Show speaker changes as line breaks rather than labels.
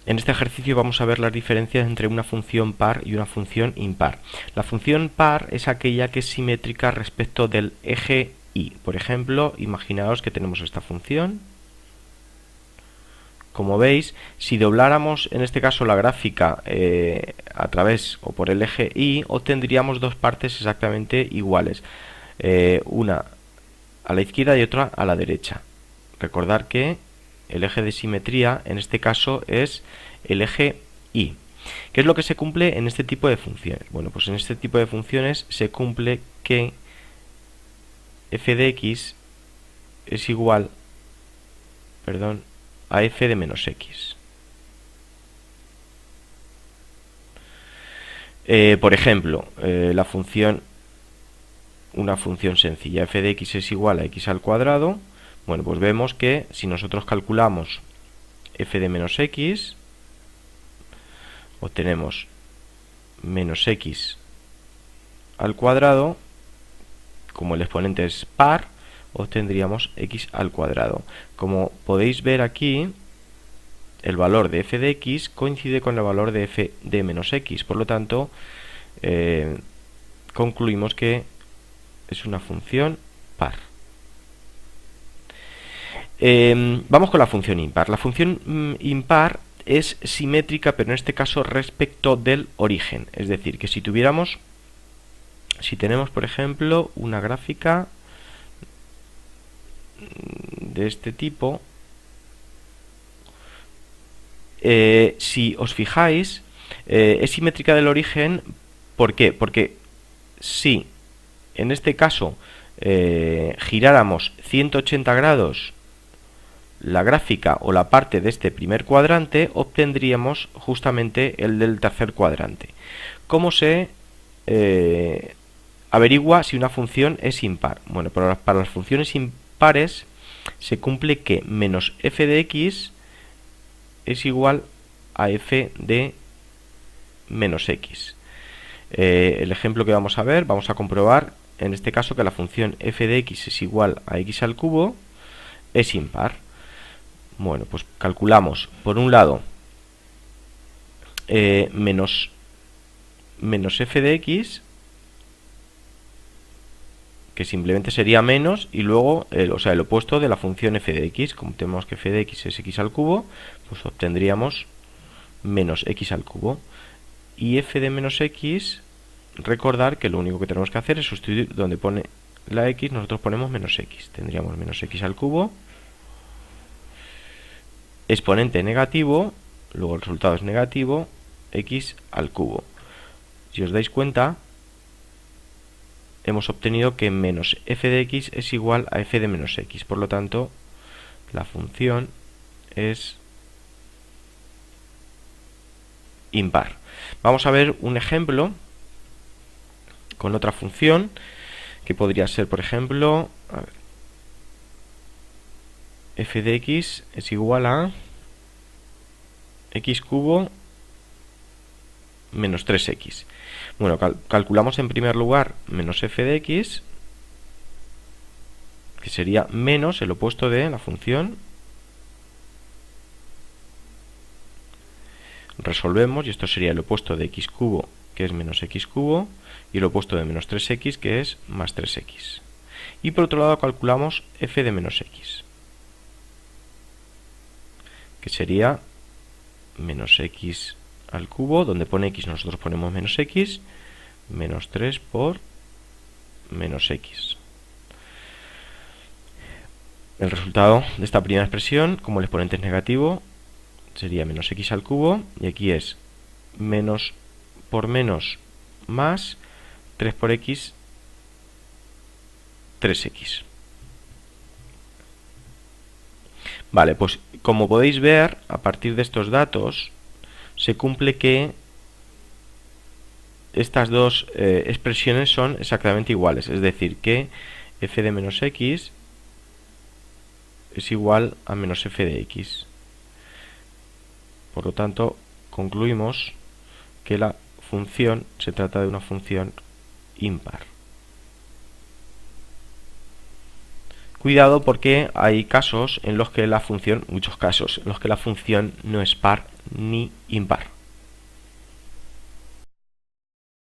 En este ejercicio vamos a ver las diferencias entre una función par y una función impar. La función par es aquella que es simétrica respecto del eje y. Por ejemplo, imaginaos que tenemos esta función. Como veis, si dobláramos en este caso la gráfica a través o por el eje y, obtendríamos dos partes exactamente iguales. Una a la izquierda y otra a la derecha. Recordar que el eje de simetría en este caso es el eje y. ¿Qué es lo que se cumple en este tipo de funciones? Bueno, pues en este tipo de funciones se cumple que f de x es igual, a f de menos x. Por ejemplo, una función sencilla, f de x es igual a x al cuadrado. Bueno, pues vemos que si nosotros calculamos f de menos x, obtenemos menos x al cuadrado. Como el exponente es par, obtendríamos x al cuadrado. Como podéis ver aquí, el valor de f de x coincide con el valor de f de menos x. Por lo tanto, concluimos que es una función par. Vamos con la función impar. La función impar es simétrica, pero en este caso respecto del origen. Es decir, que si tenemos, por ejemplo, una gráfica de este tipo, si os fijáis, es simétrica del origen. ¿Por qué? Porque si en este caso giráramos 180 grados la gráfica o la parte de este primer cuadrante, obtendríamos justamente el del tercer cuadrante. ¿Cómo se averigua si una función es impar? Bueno, para las funciones impares se cumple que menos f de x es igual a f de menos x. El ejemplo que vamos a ver, vamos a comprobar en este caso que la función f de x es igual a x al cubo es impar. Bueno, pues calculamos por un lado menos f de x, que simplemente sería menos, y luego el opuesto de la función f de x. Como tenemos que f de x es x al cubo, pues obtendríamos menos x al cubo. Y f de menos x, recordar que lo único que tenemos que hacer es sustituir donde pone la x, nosotros ponemos menos x. Tendríamos menos x al cubo, exponente negativo, luego el resultado es negativo, x al cubo. Si os dais cuenta, hemos obtenido que menos f de x es igual a f de menos x. Por lo tanto, la función es impar. Vamos a ver un ejemplo con otra función que podría ser, por ejemplo, f de x es igual a x cubo menos 3x. Bueno, calculamos en primer lugar menos f de x, que sería menos el opuesto de la función. Resolvemos y esto sería el opuesto de x cubo, que es menos x cubo, y el opuesto de menos 3x, que es más 3x. Y por otro lado calculamos f de menos x, que sería menos x al cubo, donde pone x nosotros ponemos menos x, menos 3 por menos x. El resultado de esta primera expresión, como el exponente es negativo, sería menos x al cubo, y aquí es menos por menos más 3 por x, 3x. Vale, pues como podéis ver, a partir de estos datos se cumple que estas dos expresiones son exactamente iguales, es decir, que f de menos x es igual a menos f de x. Por lo tanto, concluimos que la función se trata de una función impar. Cuidado porque hay casos en los que la función, muchos casos, en los que la función no es par ni impar.